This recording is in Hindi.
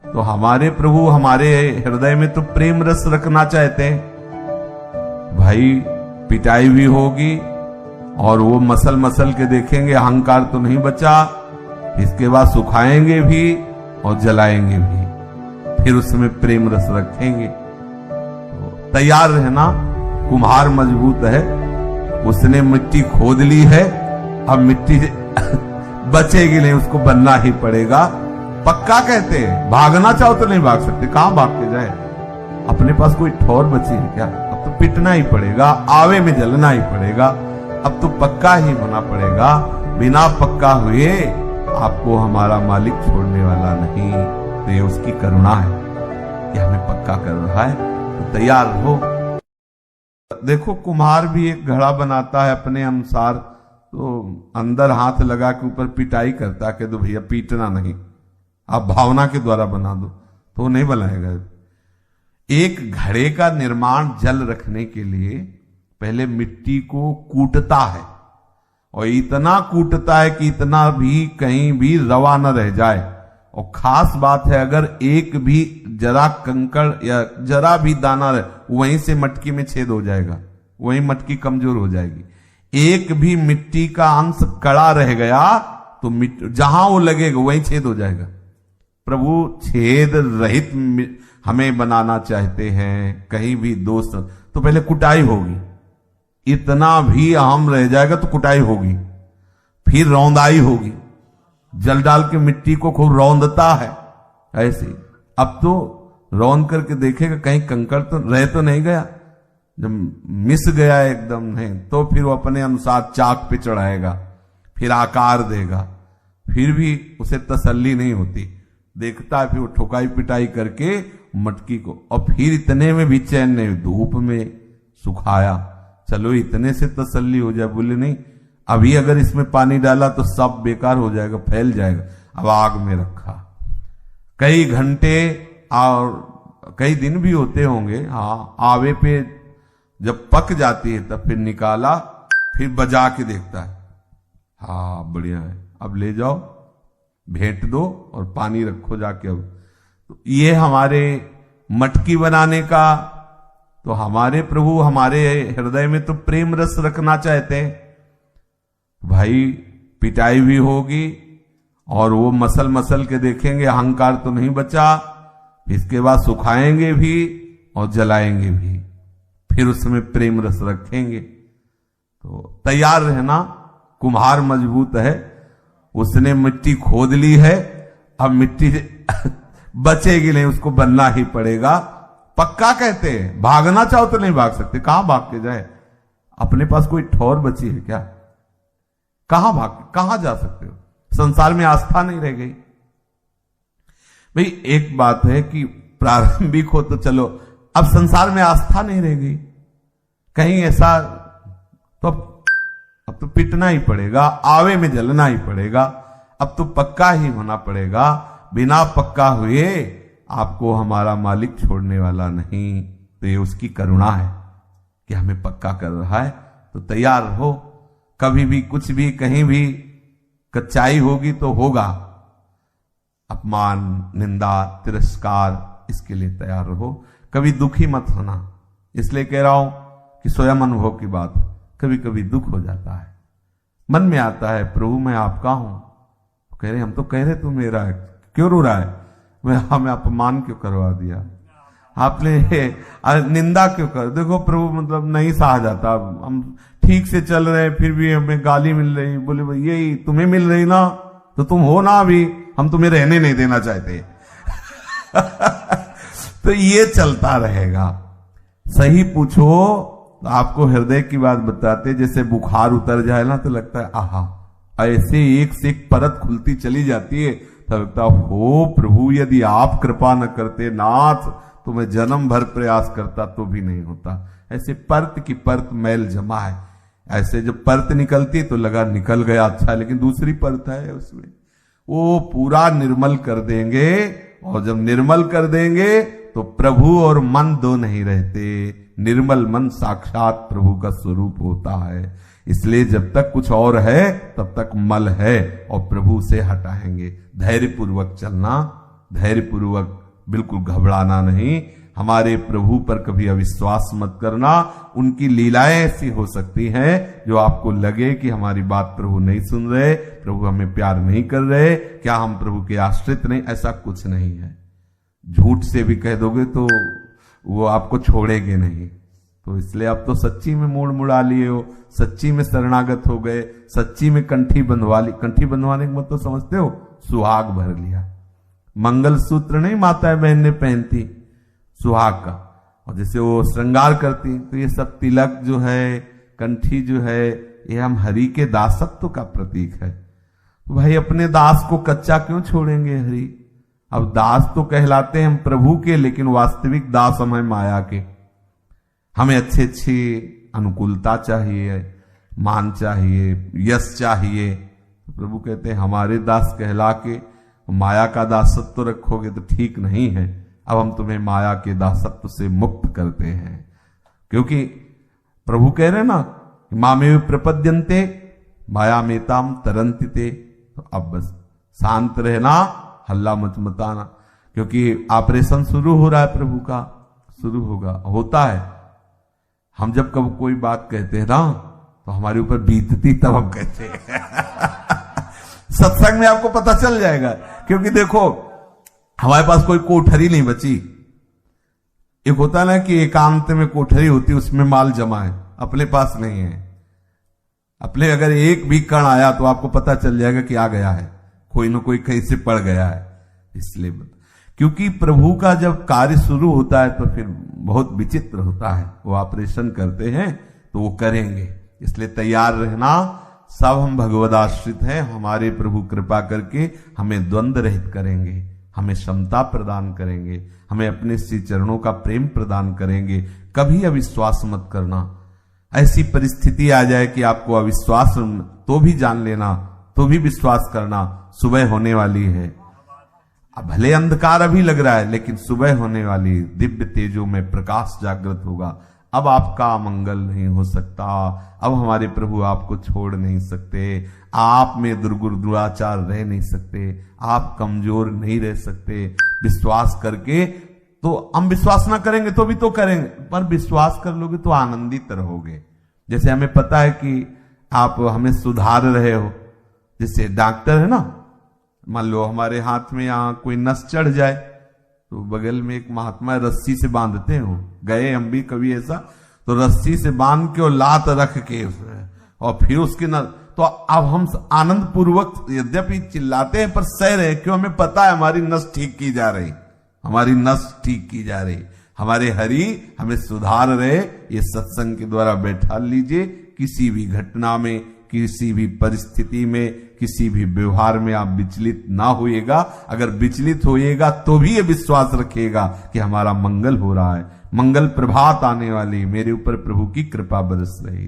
तो हमारे प्रभु हमारे हृदय में तो प्रेम रस रखना चाहते हैं। भाई पिटाई भी होगी और वो मसल मसल के देखेंगे, अहंकार तो नहीं बचा। इसके बाद सुखाएंगे भी और जलाएंगे भी, फिर उसमें प्रेम रस रखेंगे। तो तैयार रहना, कुम्हार मजबूत है, उसने मिट्टी खोद ली है, अब मिट्टी बचेगी नहीं, उसको बनना ही पड़ेगा। पक्का कहते हैं, भागना चाहो तो नहीं भाग सकते, कहां भाग के जाए? अपने पास कोई ठौर बची है क्या? अब तो पिटना ही पड़ेगा, आवे में जलना ही पड़ेगा, अब तो पक्का ही होना पड़ेगा। बिना पक्का हुए आपको हमारा मालिक छोड़ने वाला नहीं। तो ये उसकी करुणा है कि हमें पक्का कर रहा है, तो तैयार रहो। देखो कुम्हार भी एक घड़ा बनाता है अपने अनुसार, तो अंदर हाथ लगा के ऊपर पिटाई करता है कि दो भैया पीटना नहीं, आप भावना के द्वारा बना दो, तो वो नहीं बनाएगा। एक घड़े का निर्माण जल रखने के लिए पहले मिट्टी को कूटता है, और इतना कूटता है कि इतना भी कहीं भी रवा न रह जाए। और खास बात है, अगर एक भी जरा कंकड़ या जरा भी दाना रहे, वहीं से मटकी में छेद हो जाएगा, वहीं मटकी कमजोर हो जाएगी। एक भी मिट्टी का अंश कड़ा रह गया तो जहां वो लगेगा वहीं छेद हो जाएगा। प्रभु छेद रहित हमें बनाना चाहते हैं। कहीं भी दोष तो पहले कुटाई होगी, इतना भी अहम रह जाएगा तो कुटाई होगी, फिर रौंदाई होगी। जल डाल के मिट्टी को खूब रौंदता है ऐसे। अब तो रौंद करके देखेगा कहीं कंकड़ तो रह तो नहीं गया, जब मिस गया एकदम नहीं तो फिर वो अपने अनुसार चाक पे चढ़ाएगा, फिर आकार देगा, फिर भी उसे तसल्ली नहीं होती। देखता है फिर वो ठोकाई पिटाई करके मटकी को, और फिर इतने में भी चैन नहीं, धूप में सुखाया, चलो इतने से तसल्ली हो जाए। बोले नहीं, अभी अगर इसमें पानी डाला तो सब बेकार हो जाएगा, फैल जाएगा। अब आग में रखा, कई घंटे और कई दिन भी होते होंगे। हाँ, आवे पे जब पक जाती है तब फिर निकाला, फिर बजा के देखता है, हाँ बढ़िया है, अब ले जाओ भेंट दो और पानी रखो जाके। अब तो ये हमारे मटकी बनाने का, तो हमारे प्रभु हमारे हृदय में तो प्रेम रस रखना चाहते हैं। भाई पिटाई भी होगी और वो मसल मसल के देखेंगे, अहंकार तो नहीं बचा। इसके बाद सुखाएंगे भी और जलाएंगे भी, फिर उसमें प्रेम रस रखेंगे। तो तैयार रहना, कुम्हार मजबूत है, उसने मिट्टी खोद ली है, अब मिट्टी बचेगी नहीं, उसको बनना ही पड़ेगा। पक्का कहते हैं, भागना चाहो तो नहीं भाग सकते, कहां भाग के जाए? अपने पास कोई ठौर बची है क्या? कहां जा सकते हो? संसार में आस्था नहीं रह गई। भाई एक बात है कि प्रारंभिक हो तो चलो, अब संसार में आस्था नहीं रह गई, कहीं ऐसा तो अब तो पिटना ही पड़ेगा, आवे में जलना ही पड़ेगा, अब तो पक्का ही होना पड़ेगा। बिना पक्का हुए आपको हमारा मालिक छोड़ने वाला नहीं। तो ये उसकी करुणा है कि हमें पक्का कर रहा है। तो तैयार रहो, कभी भी कुछ भी कहीं भी कच्चाई होगी तो होगा, अपमान निंदा तिरस्कार, इसके लिए तैयार रहो। कभी दुखी मत होना, इसलिए कह रहा हूं कि स्वयं अनुभव की बात, कभी कभी दुख हो जाता है, मन में आता है प्रभु मैं आपका हूं, कह रहे हम तो कह रहे तू मेरा है, क्यों रो रहा है? हमें अपमान क्यों करवा दिया आपने, निंदा क्यों कर? देखो प्रभु मतलब नहीं सहा जाता, हम ठीक से चल रहे फिर भी हमें गाली मिल रही। बोले भाई यही तुम्हें मिल रही ना, तो तुम हो ना, अभी हम तुम्हें रहने नहीं देना चाहते। तो ये चलता रहेगा। सही पूछो तो आपको हृदय की बात बताते, जैसे बुखार उतर जाए ना तो लगता है आहा, ऐसे एक से एक परत खुलती चली जाती है, तो लगता हो प्रभु यदि आप कृपा न करते नाथ तो मैं जन्म भर प्रयास करता तो भी नहीं होता। ऐसे परत की परत मैल जमा है, ऐसे जब परत निकलती तो लगा निकल गया अच्छा, लेकिन दूसरी परत है उसमें, वो पूरा निर्मल कर देंगे। और जब निर्मल कर देंगे तो प्रभु और मन दो नहीं रहते, निर्मल मन साक्षात प्रभु का स्वरूप होता है। इसलिए जब तक कुछ और है तब तक मल है, और प्रभु से हटाएंगे। धैर्य पूर्वक चलना, धैर्य पूर्वक, बिल्कुल घबराना नहीं। हमारे प्रभु पर कभी अविश्वास मत करना। उनकी लीलाएं ऐसी हो सकती हैं जो आपको लगे कि हमारी बात प्रभु नहीं सुन रहे, प्रभु हमें प्यार नहीं कर रहे, क्या हम प्रभु के आश्रित नहीं, ऐसा कुछ नहीं है। झूठ से भी कह दोगे तो वो आपको छोड़ेंगे नहीं। तो इसलिए आप तो सच्ची में मोड़ मुड़ा लिए हो, सच्ची में शरणागत हो गए, सच्ची में कंठी बंधवा ली। कंठी बंधवाने का मतलब समझते हो? सुहाग भर लिया। मंगल सूत्र नहीं माता बहन ने पहनती, सुहाग का, और जैसे वो श्रृंगार करती, तो ये सब तिलक जो है, कंठी जो है, ये हम हरि के दासत्व का प्रतीक है। तो भाई अपने दास को कच्चा क्यों छोड़ेंगे हरि? अब दास तो कहलाते हैं हम प्रभु के, लेकिन वास्तविक दास हम हैं माया के। हमें अच्छी अच्छी अनुकूलता चाहिए, मान चाहिए, यश चाहिए। तो प्रभु कहते हैं हमारे दास कहला के माया का दासत्व तो रखोगे तो ठीक नहीं है। अब हम तुम्हें माया के दासत्व से मुक्त करते हैं, क्योंकि प्रभु कह रहे ना, मामे प्रपद्यन्ते माया मेताम तरंतिते। तो अब बस शांत रहना, हल्ला मत मचाना, क्योंकि ऑपरेशन शुरू हो रहा है, प्रभु का शुरू होता है। हम जब कब कोई बात कहते हैं ना तो हमारे ऊपर बीतती, तब हम कहते हैं सत्संग में आपको पता चल जाएगा। क्योंकि देखो हमारे पास कोई कोठरी नहीं बची। एक होता ना कि एकांत में कोठरी होती, उसमें माल जमा है, अपने पास नहीं है। अपने अगर एक भी कण आया तो आपको पता चल जाएगा कि आ गया है, कोई ना कोई कहीं से पड़ गया है। इसलिए क्योंकि प्रभु का जब कार्य शुरू होता है तो फिर बहुत विचित्र होता है। वो ऑपरेशन करते हैं तो वो करेंगे, इसलिए तैयार रहना। सब हम भगवदाश्रित हैं। हमारे प्रभु कृपा करके हमें द्वंद्व रहित करेंगे, हमें क्षमता प्रदान करेंगे, हमें अपने श्री चरणों का प्रेम प्रदान करेंगे। कभी अविश्वास मत करना। ऐसी परिस्थिति आ जाए कि आपको अविश्वास, तो भी जान लेना, तो भी विश्वास करना, सुबह होने वाली है। अब भले अंधकार अभी लग रहा है, लेकिन सुबह होने वाली, दिव्य तेजों में प्रकाश जागृत होगा। अब आपका मंगल नहीं हो सकता। अब हमारे प्रभु आपको छोड़ नहीं सकते। आप में दुराचार रह नहीं सकते। आप कमजोर नहीं रह सकते। विश्वास करके, तो हम विश्वास ना करेंगे तो भी तो करेंगे, पर विश्वास कर लोगे तो आनंदित रहोगे। जैसे हमें पता है कि आप हमें सुधार रहे हो। जैसे डॉक्टर है ना, मान लो हमारे हाथ में यहाँ कोई नस चढ़ जाए तो बगल में एक महात्मा रस्सी से बांधते हो, गए हम भी कभी ऐसा, तो रस्सी से बांध के और लात रख के और फिर उसके नस, तो अब हम आनंद पूर्वक यद्यपि चिल्लाते हैं पर सह रहे, क्यों? हमें पता है हमारी नस ठीक की जा रही, हमारी नस ठीक की जा रही। हमारे हरि हमें सुधार रहे। ये सत्संग के द्वारा बैठा लीजिए। किसी भी घटना में, किसी भी परिस्थिति में, किसी भी व्यवहार में आप विचलित ना होइएगा। अगर विचलित होइएगा तो भी ये विश्वास रखिएगा कि हमारा मंगल हो रहा है, मंगल प्रभात आने वाली, मेरे ऊपर प्रभु की कृपा बरस रही।